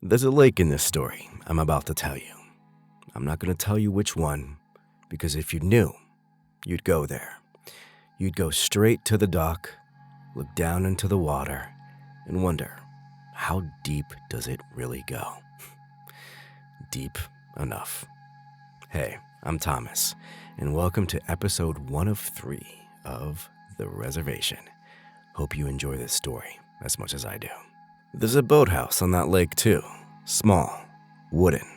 There's a lake in this story I'm about to tell you. I'm not going to tell you which one, because if you knew, you'd go there. You'd go straight to the dock, look down into the water, and wonder, how deep does it really go? Deep enough. Hey, I'm Thomas, and welcome to episode 1 of 3 of The Reservation. Hope you enjoy this story as much as I do. There's a boathouse on that lake too. Small, wooden.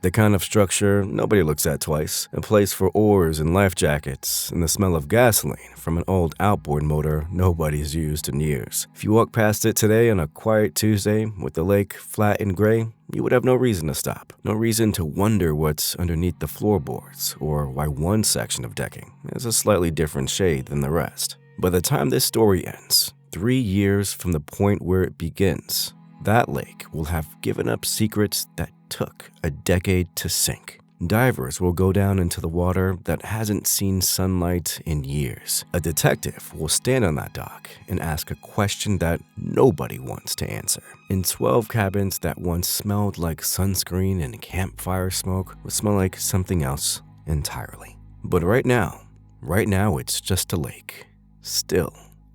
The kind of structure nobody looks at twice. A place for oars and life jackets and the smell of gasoline from an old outboard motor nobody's used in years. If you walk past it today on a quiet Tuesday with the lake flat and gray, you would have no reason to stop. No reason to wonder what's underneath the floorboards or why one section of decking is a slightly different shade than the rest. By the time this story ends, 3 years from the point where it begins, that lake will have given up secrets that took a decade to sink. Divers will go down into the water that hasn't seen sunlight in years. A detective will stand on that dock and ask a question that nobody wants to answer. In 12 cabins that once smelled like sunscreen and campfire smoke will smell like something else entirely. But right now it's just a lake. Still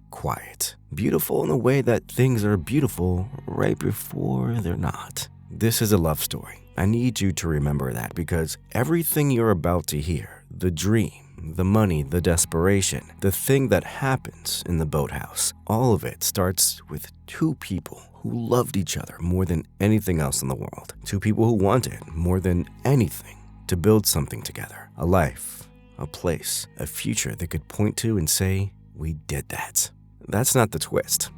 quiet. Beautiful in a way that things are beautiful right before they're not. This is a love story. I need you to remember that because everything you're about to hear, the dream, the money, the desperation, the thing that happens in the boathouse, all of it starts with two people who loved each other more than anything else in the world. Two people who wanted more than anything to build something together. A life, a place, a future they could point to and say, "We did that." That's not the twist.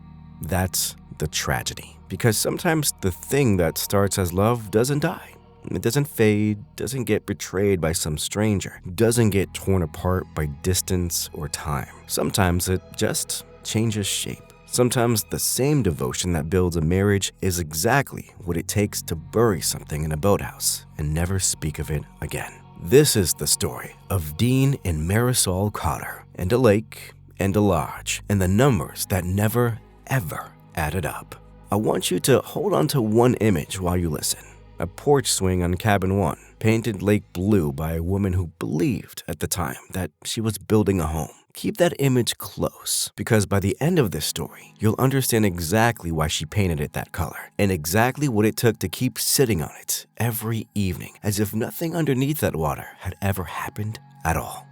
That's the tragedy. Because sometimes the thing that starts as love doesn't die. It doesn't fade, doesn't get betrayed by some stranger, doesn't get torn apart by distance or time. Sometimes it just changes shape. Sometimes the same devotion that builds a marriage is exactly what it takes to bury something in a boathouse and never speak of it again. This is the story of Dean and Marisol Cotter, and a lake, and a lodge, and the numbers that never, ever added up. I want you to hold on to one image while you listen. A porch swing on cabin 1, painted lake blue by a woman who believed at the time that she was building a home. Keep that image close, because by the end of this story, you'll understand exactly why she painted it that color, and exactly what it took to keep sitting on it every evening, as if nothing underneath that water had ever happened at all.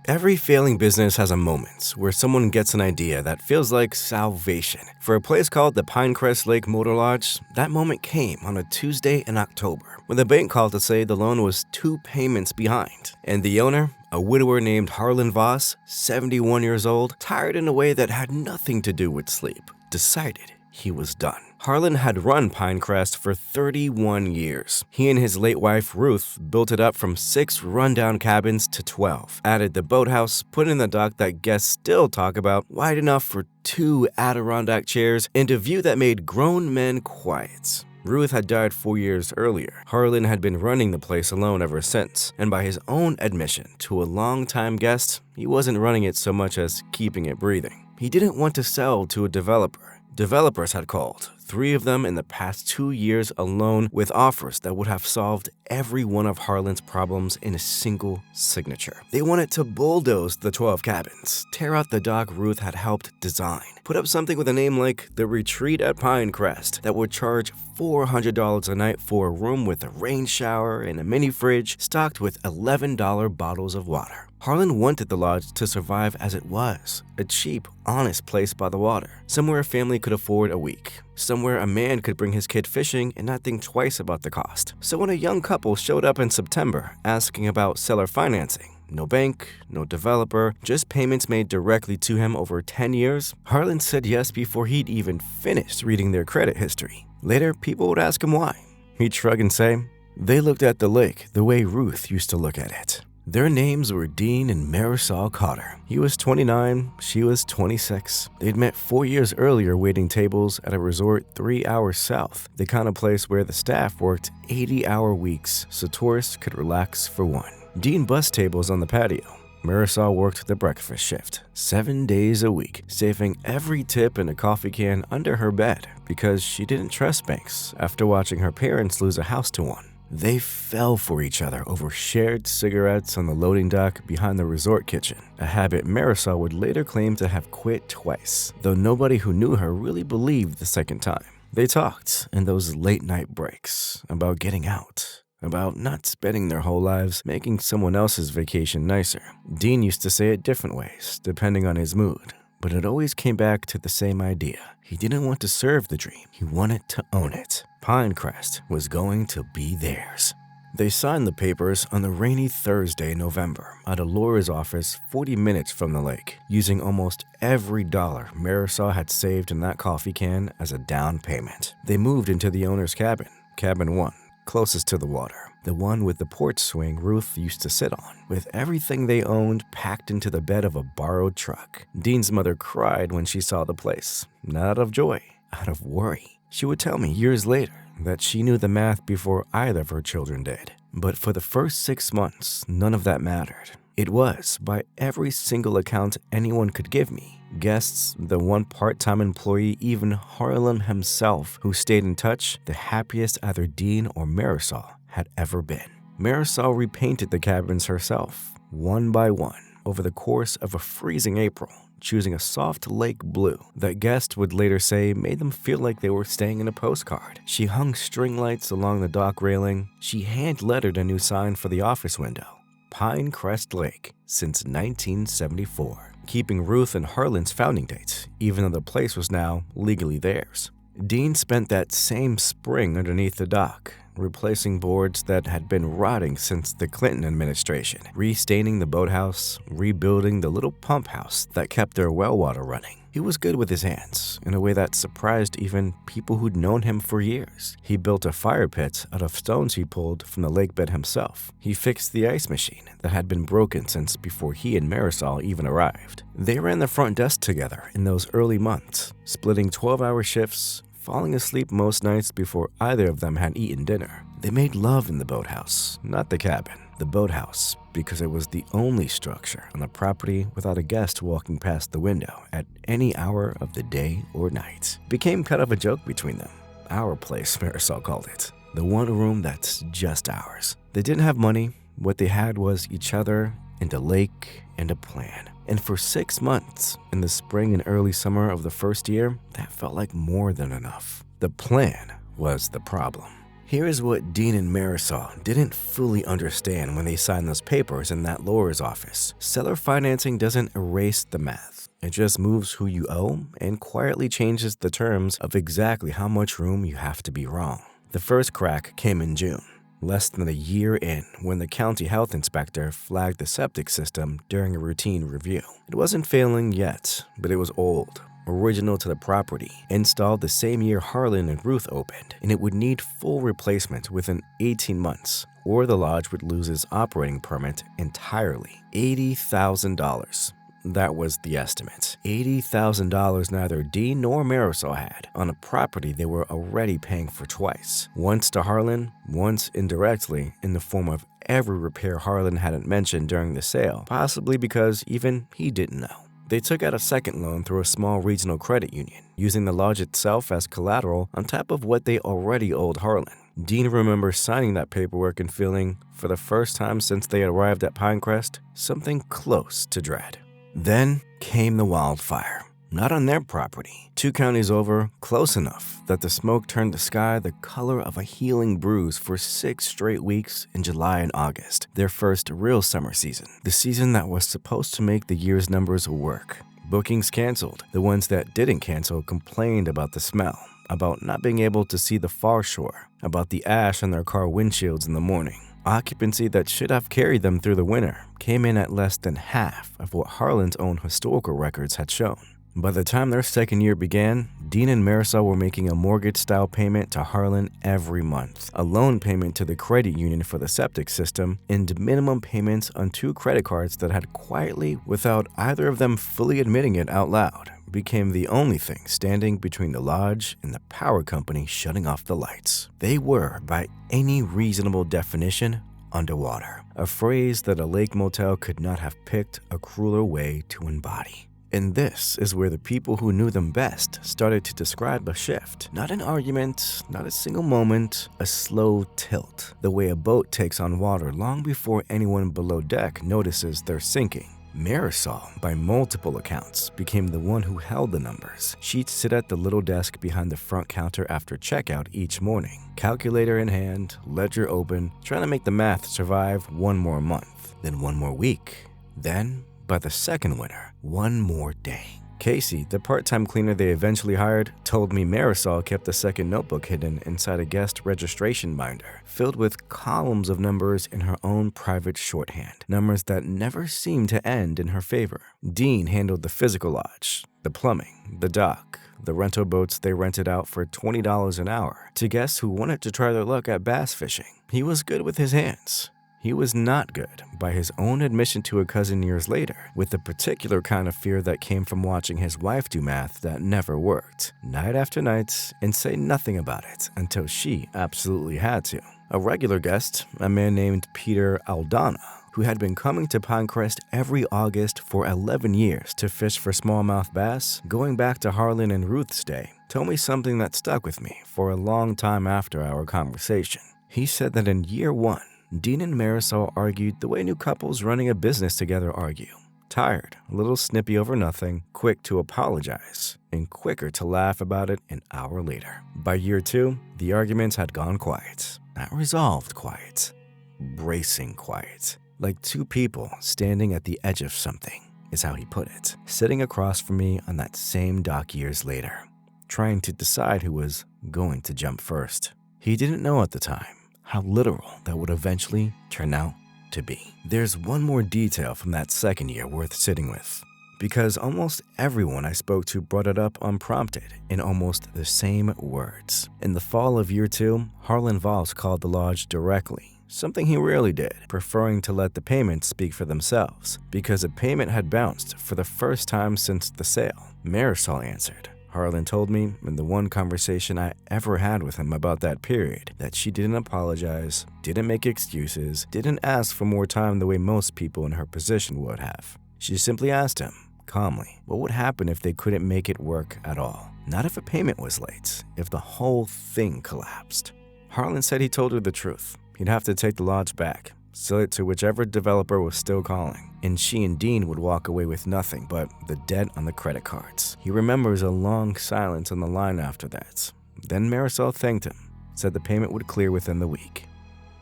Every failing business has a moment where someone gets an idea that feels like salvation. For a place called the Pinecrest Lake Motor Lodge, that moment came on a Tuesday in October, when the bank called to say the loan was 2 payments behind. And the owner, a widower named Harlan Voss, 71 years old, tired in a way that had nothing to do with sleep, decided he was done. Harlan had run Pinecrest for 31 years. He and his late wife, Ruth, built it up from 6 rundown cabins to 12, added the boathouse, put in the dock that guests still talk about, wide enough for 2 Adirondack chairs, and a view that made grown men quiet. Ruth had died 4 years earlier. Harlan had been running the place alone ever since, and by his own admission to a longtime guest, he wasn't running it so much as keeping it breathing. He didn't want to sell to a developer. Developers had called, 3 of them in the past 2 years alone, with offers that would have solved every one of Harlan's problems in a single signature. They wanted to bulldoze the 12 cabins, tear out the dock Ruth had helped design, put up something with a name like The Retreat at Pinecrest that would charge $400 a night for a room with a rain shower and a mini fridge stocked with $11 bottles of water. Harlan wanted the lodge to survive as it was, a cheap, honest place by the water, somewhere a family could afford a week, somewhere a man could bring his kid fishing and not think twice about the cost. So when a young couple showed up in September asking about seller financing, no bank, no developer, just payments made directly to him over 10 years, Harlan said yes before he'd even finished reading their credit history. Later, people would ask him why. He'd shrug and say, they looked at the lake the way Ruth used to look at it. Their names were Dean and Marisol Cotter. He was 29, she was 26. They'd met 4 years earlier waiting tables at a resort 3 hours south, the kind of place where the staff worked 80-hour weeks so tourists could relax for one. Dean bussed tables on the patio. Marisol worked the breakfast shift 7 days a week, saving every tip in a coffee can under her bed because she didn't trust banks after watching her parents lose a house to one. They fell for each other over shared cigarettes on the loading dock behind the resort kitchen, a habit Marisol would later claim to have quit twice, though nobody who knew her really believed the second time. They talked in those late-night breaks about getting out, about not spending their whole lives making someone else's vacation nicer. Dean used to say it different ways, depending on his mood, but it always came back to the same idea. He didn't want to serve the dream, he wanted to own it. Pinecrest was going to be theirs. They signed the papers on the rainy Thursday in November at a lawyer's office 40 minutes from the lake, using almost every dollar Marisol had saved in that coffee can as a down payment. They moved into the owner's cabin, Cabin 1, closest to the water, the one with the porch swing Ruth used to sit on, with everything they owned packed into the bed of a borrowed truck. Dean's mother cried when she saw the place, not out of joy, out of worry. She would tell me years later that she knew the math before either of her children did. But for the first 6 months, none of that mattered. It was, by every single account anyone could give me, guests, the one part-time employee, even Harlan himself, who stayed in touch, the happiest either Dean or Marisol had ever been. Marisol repainted the cabins herself, one by one, over the course of a freezing April, choosing a soft lake blue that guests would later say made them feel like they were staying in a postcard. She hung string lights along the dock railing. She hand-lettered a new sign for the office window, Pinecrest Lake, since 1974, keeping Ruth and Harlan's founding dates, even though the place was now legally theirs. Dean spent that same spring underneath the dock, replacing boards that had been rotting since the Clinton administration, restaining the boathouse, rebuilding the little pump house that kept their well water running. He was good with his hands in a way that surprised even people who'd known him for years. He built a fire pit out of stones he pulled from the lake bed himself. He fixed the ice machine that had been broken since before he and Marisol even arrived. They ran the front desk together in those early months, splitting 12-hour shifts, falling asleep most nights before either of them had eaten dinner. They made love in the boathouse, not the cabin. The boathouse, because it was the only structure on the property without a guest walking past the window at any hour of the day or night. Became kind of a joke between them. Our place, Marisol called it. The one room that's just ours. They didn't have money. What they had was each other and a lake and a plan. And for 6 months, in the spring and early summer of the first year, that felt like more than enough. The plan was the problem. Here is what Dean and Marisol didn't fully understand when they signed those papers in that lawyer's office. Seller financing doesn't erase the math. It just moves who you owe and quietly changes the terms of exactly how much room you have to be wrong. The first crack came in June, less than a year in, when the county health inspector flagged the septic system during a routine review. It wasn't failing yet, but it was old, original to the property, installed the same year Harlan and Ruth opened, and it would need full replacement within 18 months, or the lodge would lose its operating permit entirely. $80,000. That was the estimate. $80,000 neither Dean nor Marisol had on a property they were already paying for twice. Once to Harlan, once indirectly in the form of every repair Harlan hadn't mentioned during the sale, possibly because even he didn't know. They took out a second loan through a small regional credit union, using the lodge itself as collateral on top of what they already owed Harlan. Dean remembers signing that paperwork and feeling, for the first time since they had arrived at Pinecrest, something close to dread. Then came the wildfire. Not on their property. 2 counties over, close enough that the smoke turned the sky the color of a healing bruise for 6 straight weeks in July and August, their first real summer season. The season that was supposed to make the year's numbers work. Bookings canceled. The ones that didn't cancel complained about the smell, about not being able to see the far shore, about the ash on their car windshields in the morning. Occupancy that should have carried them through the winter came in at less than half of what Harlan's own historical records had shown. By the time their second year began, Dean and Marisol were making a mortgage-style payment to Harlan every month, a loan payment to the credit union for the septic system, and minimum payments on 2 credit cards that had quietly, without either of them fully admitting it out loud, became the only thing standing between the lodge and the power company shutting off the lights. They were, by any reasonable definition, underwater, a phrase that a lake motel could not have picked a crueler way to embody. And this is where the people who knew them best started to describe a shift. Not an argument, not a single moment, a slow tilt. The way a boat takes on water long before anyone below deck notices they're sinking. Marisol, by multiple accounts, became the one who held the numbers. She'd sit at the little desk behind the front counter after checkout each morning, calculator in hand, ledger open, trying to make the math survive one more month, then one more week. Then, by the second winter, one more day. Casey, the part-time cleaner they eventually hired, told me Marisol kept a second notebook hidden inside a guest registration binder, filled with columns of numbers in her own private shorthand, numbers that never seemed to end in her favor. Dean handled the physical lodge, the plumbing, the dock, the rental boats they rented out for $20 an hour to guests who wanted to try their luck at bass fishing. He was good with his hands. He was not good, by his own admission to a cousin years later, with a particular kind of fear that came from watching his wife do math that never worked, night after night, and say nothing about it until she absolutely had to. A regular guest, a man named Peter Aldana, who had been coming to Pinecrest every August for 11 years to fish for smallmouth bass, going back to Harlan and Ruth's day, told me something that stuck with me for a long time after our conversation. He said that in year one, Dean and Marisol argued the way new couples running a business together argue. Tired, a little snippy over nothing, quick to apologize, and quicker to laugh about it an hour later. By year two, the arguments had gone quiet. Not resolved quiet, bracing quiet. Like two people standing at the edge of something, is how he put it, sitting across from me on that same dock years later, trying to decide who was going to jump first. He didn't know at the time how literal that would eventually turn out to be. There's one more detail from that second year worth sitting with, because almost everyone I spoke to brought it up unprompted in almost the same words. In the fall of year two, Harlan Voss called the lodge directly, something he rarely did, preferring to let the payments speak for themselves, because a payment had bounced for the first time since the sale. Marisol answered. Harlan told me in the one conversation I ever had with him about that period that she didn't apologize, didn't make excuses, didn't ask for more time the way most people in her position would have. She simply asked him, calmly, what would happen if they couldn't make it work at all? Not if a payment was late, if the whole thing collapsed. Harlan said he told her the truth. He'd have to take the lodge back, sell it to whichever developer was still calling, and she and Dean would walk away with nothing but the debt on the credit cards. He remembers a long silence on the line after that. Then Marisol thanked him, said the payment would clear within the week.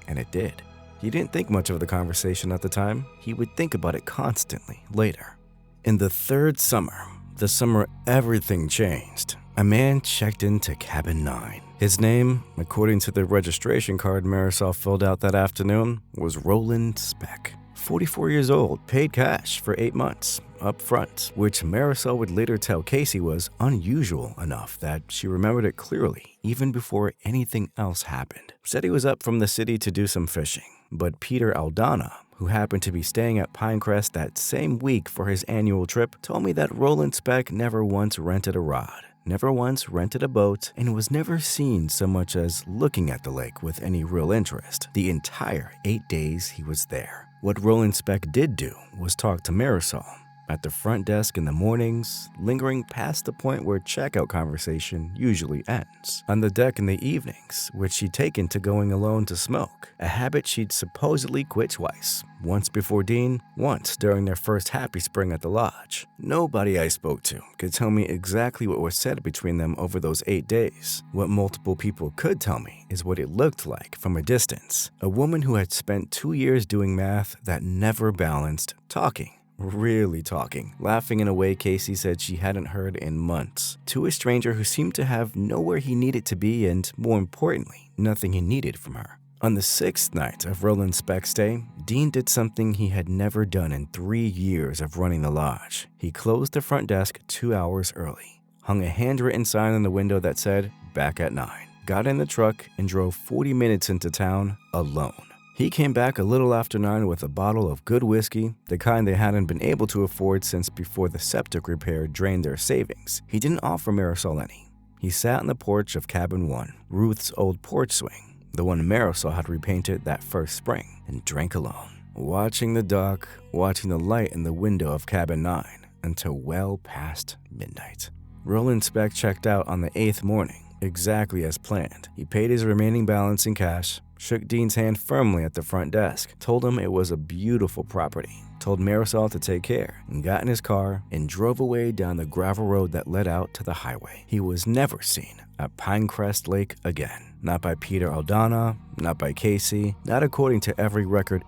And it did. He didn't think much of the conversation at the time. He would think about it constantly later. In the third summer, the summer everything changed, a man checked into cabin 9. His name, according to the registration card Marisol filled out that afternoon, was Roland Speck. 44 years old, paid cash for 8 months, up front, which Marisol would later tell Casey was unusual enough that she remembered it clearly, even before anything else happened. Said he was up from the city to do some fishing, but Peter Aldana, who happened to be staying at Pinecrest that same week for his annual trip, told me that Roland Speck never once rented a rod, never once rented a boat, and was never seen so much as looking at the lake with any real interest the entire 8 days he was there. What Roland Speck did do was talk to Marisol at the front desk in the mornings, lingering past the point where checkout conversation usually ends, on the deck in the evenings, which she'd taken to going alone to smoke, a habit she'd supposedly quit twice, once before Dean, once during their first happy spring at the lodge. Nobody I spoke to could tell me exactly what was said between them over those 8 days. What multiple people could tell me is what it looked like from a distance. A woman who had spent 2 years doing math that never balanced, talking. Really talking, laughing in a way Casey said she hadn't heard in months, to a stranger who seemed to have nowhere he needed to be and, more importantly, nothing he needed from her. On the 6th night of Roland Speck's stay, Dean did something he had never done in 3 years of running the lodge. He closed the front desk 2 hours early, hung a handwritten sign on the window that said, "Back at 9," got in the truck, and drove 40 minutes into town alone. He came back a little after 9 with a bottle of good whiskey, the kind they hadn't been able to afford since before the septic repair drained their savings. He didn't offer Marisol any. He sat on the porch of cabin 1, Ruth's old porch swing, the one Marisol had repainted that first spring, and drank alone, watching the dock, watching the light in the window of cabin 9 until well past midnight. Roland Speck checked out on the 8th morning, exactly as planned. He paid his remaining balance in cash, shook Dean's hand firmly at the front desk, told him it was a beautiful property, told Marisol to take care, and got in his car and drove away down the gravel road that led out to the highway. He was never seen at Pinecrest Lake again. Not by Peter Aldana, not by Casey, not according to every record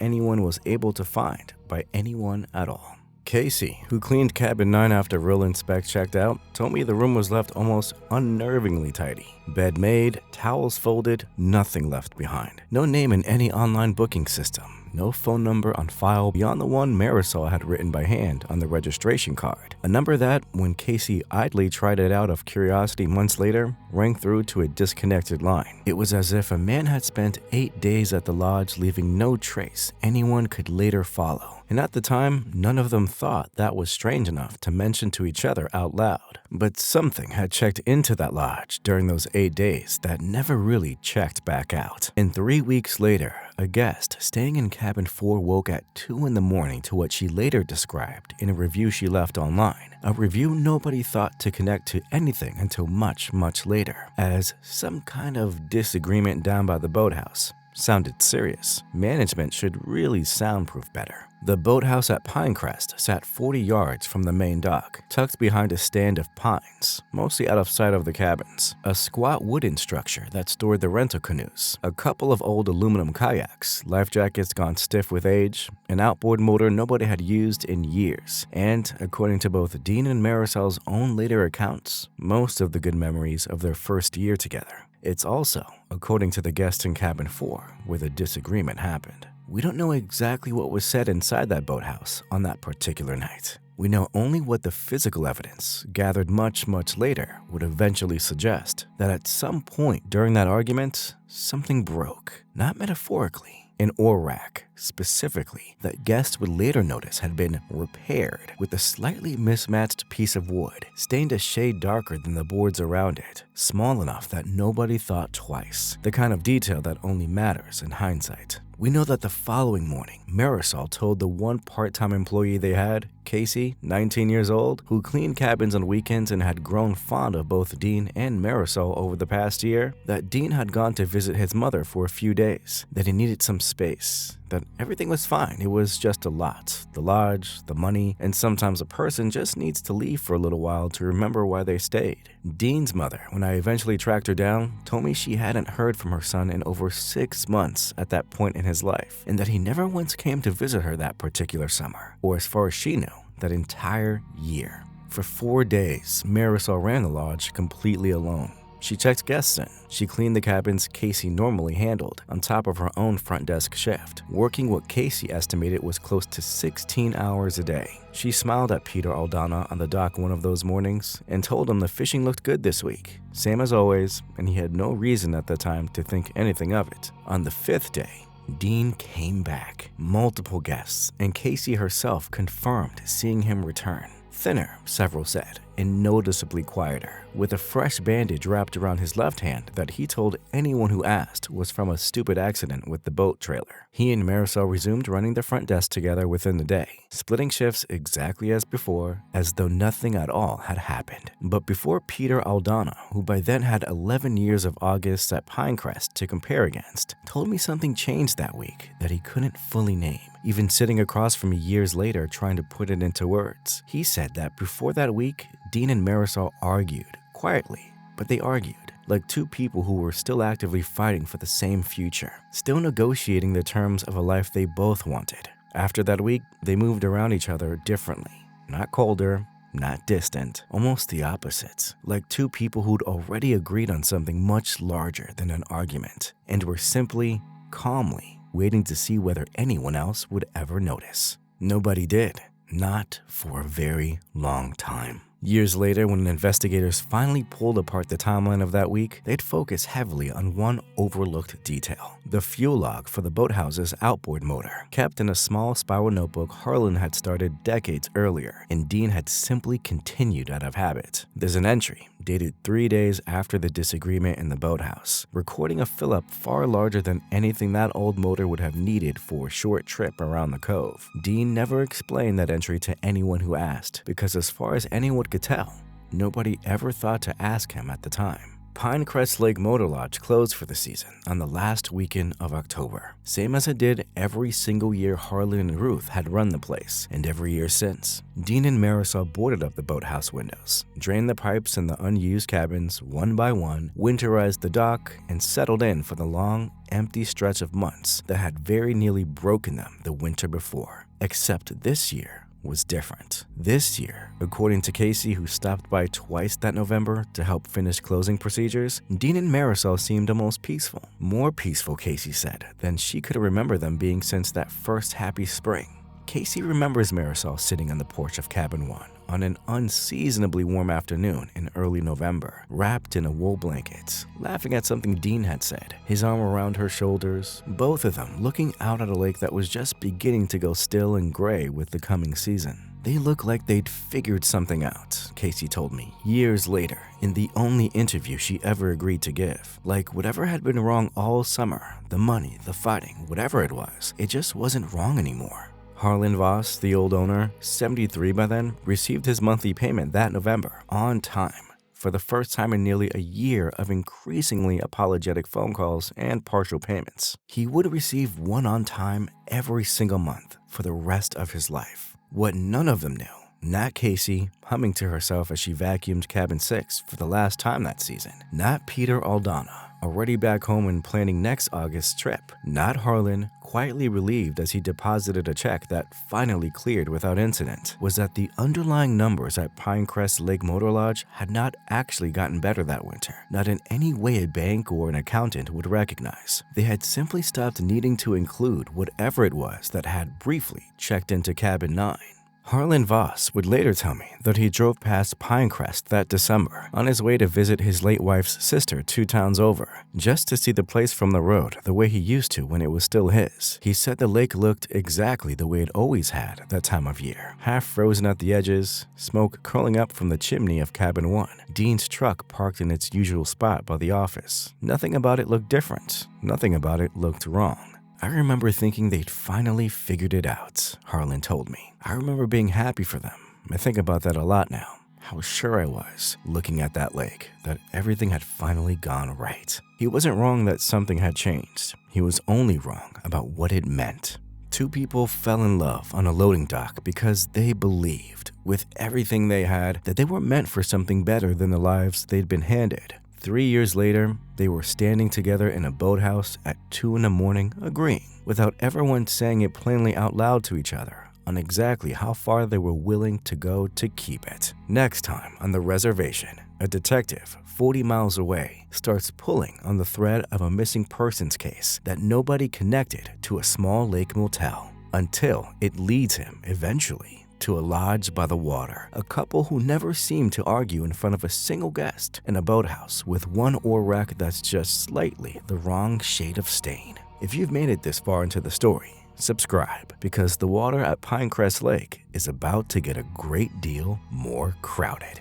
anyone was able to find by anyone at all. Casey, who cleaned cabin 9 after Roland Speck checked out, told me the room was left almost unnervingly tidy. Bed made, towels folded, nothing left behind. No name in any online booking system. No phone number on file beyond the one Marisol had written by hand on the registration card. A number that, when Casey idly tried it out of curiosity months later, rang through to a disconnected line. It was as if a man had spent 8 days at the lodge leaving no trace anyone could later follow. And at the time, none of them thought that was strange enough to mention to each other out loud. But something had checked into that lodge during those 8 days that never really checked back out. And 3 weeks later, a guest staying in cabin 4 woke at 2 in the morning to what she later described in a review she left online. A review nobody thought to connect to anything until much, much later, as some kind of disagreement down by the boathouse sounded serious. Management should really soundproof better. The boathouse at Pinecrest sat 40 yards from the main dock, tucked behind a stand of pines, mostly out of sight of the cabins. A squat wooden structure that stored the rental canoes, a couple of old aluminum kayaks, life jackets gone stiff with age, an outboard motor nobody had used in years, and, according to both Dean and Marisol's own later accounts, most of the good memories of their first year together. It's also, according to the guest in cabin 4, where the disagreement happened. We don't know exactly what was said inside that boathouse on that particular night. We know only what the physical evidence, gathered much, much later, would eventually suggest, that at some point during that argument, something broke, not metaphorically. An oar rack, specifically, that guests would later notice had been repaired with a slightly mismatched piece of wood, stained a shade darker than the boards around it, small enough that nobody thought twice, the kind of detail that only matters in hindsight. We know that the following morning, Marisol told the one part-time employee they had, Casey, 19 years old, who cleaned cabins on weekends and had grown fond of both Dean and Marisol over the past year, that Dean had gone to visit his mother for a few days, that he needed some space, that everything was fine. It was just a lot. The lodge, the money, and sometimes a person just needs to leave for a little while to remember why they stayed. Dean's mother, when I eventually tracked her down, told me she hadn't heard from her son in over 6 months at that point in his life, and that he never once came to visit her that particular summer, or as far as she knew, that entire year. For 4 days, Marisol ran the lodge completely alone. She checked guests in. She cleaned the cabins Casey normally handled on top of her own front desk shift, working what Casey estimated was close to 16 hours a day. She smiled at Peter Aldana on the dock one of those mornings and told him the fishing looked good this week, same as always, and he had no reason at the time to think anything of it. On the 5th day, Dean came back. Multiple guests, and Casey herself confirmed seeing him return. Thinner, several said, and noticeably quieter, with a fresh bandage wrapped around his left hand that he told anyone who asked was from a stupid accident with the boat trailer. He and Marisol resumed running the front desk together within the day, splitting shifts exactly as before, as though nothing at all had happened. But before Peter Aldana, who by then had 11 years of Augusts at Pinecrest to compare against, told me something changed that week that he couldn't fully name, even sitting across from me years later trying to put it into words. He said that before that week, Dean and Marisol argued, quietly, but they argued, like two people who were still actively fighting for the same future, still negotiating the terms of a life they both wanted. After that week, they moved around each other differently, not colder, not distant, almost the opposite, like two people who'd already agreed on something much larger than an argument, and were simply, calmly, waiting to see whether anyone else would ever notice. Nobody did, not for a very long time. Years later, when investigators finally pulled apart the timeline of that week, they'd focus heavily on one overlooked detail: the fuel log for the boathouse's outboard motor, kept in a small spiral notebook Harlan had started decades earlier, and Dean had simply continued out of habit. There's an entry dated 3 days after the disagreement in the boathouse, recording a fill-up far larger than anything that old motor would have needed for a short trip around the cove. Dean never explained that entry to anyone who asked, because as far as anyone could tell, nobody ever thought to ask him at the time. Pinecrest Lake Motor Lodge closed for the season on the last weekend of October, same as it did every single year Harlan and Ruth had run the place, and every year since. Dean and Marisol boarded up the boathouse windows, drained the pipes in the unused cabins one by one, winterized the dock, and settled in for the long, empty stretch of months that had very nearly broken them the winter before. Except this year was different. This year, according to Casey, who stopped by twice that November to help finish closing procedures, Dean and Marisol seemed almost peaceful. More peaceful, Casey said, than she could remember them being since that first happy spring. Casey remembers Marisol sitting on the porch of Cabin 1 on an unseasonably warm afternoon in early November, wrapped in a wool blanket, laughing at something Dean had said, his arm around her shoulders, both of them looking out at a lake that was just beginning to go still and gray with the coming season. They looked like they'd figured something out, Casey told me, years later, in the only interview she ever agreed to give. Like whatever had been wrong all summer, the money, the fighting, whatever it was, it just wasn't wrong anymore. Harlan Voss, the old owner, 73 by then, received his monthly payment that November, on time, for the first time in nearly a year of increasingly apologetic phone calls and partial payments. He would receive one on time every single month for the rest of his life. What none of them knew, not Casey, humming to herself as she vacuumed Cabin 6 for the last time that season, not Peter Aldana, already back home and planning next August's trip, not Harlan, quietly relieved as he deposited a check that finally cleared without incident, was that the underlying numbers at Pinecrest Lake Motor Lodge had not actually gotten better that winter, not in any way a bank or an accountant would recognize. They had simply stopped needing to include whatever it was that had briefly checked into Cabin 9. Harlan Voss would later tell me that he drove past Pinecrest that December on his way to visit his late wife's sister 2 towns over, just to see the place from the road the way he used to when it was still his. He said the lake looked exactly the way it always had that time of year, half frozen at the edges, smoke curling up from the chimney of Cabin 1, Dean's truck parked in its usual spot by the office. Nothing about it looked different. Nothing about it looked wrong. I remember thinking they'd finally figured it out, Harlan told me. I remember being happy for them. I think about that a lot now. How sure I was, looking at that lake, that everything had finally gone right. He wasn't wrong that something had changed. He was only wrong about what it meant. 2 people fell in love on a loading dock because they believed, with everything they had, that they were meant for something better than the lives they'd been handed. 3 years later, they were standing together in a boathouse at 2 in the morning, agreeing, without ever once saying it plainly out loud to each other, on exactly how far they were willing to go to keep it. Next time on the reservation, a detective 40 miles away starts pulling on the thread of a missing persons case that nobody connected to a small lake motel, until it leads him, eventually, to a lodge by the water, a couple who never seemed to argue in front of a single guest, in a boathouse with one oar rack that's just slightly the wrong shade of stain. If you've made it this far into the story, subscribe, because the water at Pinecrest Lake is about to get a great deal more crowded.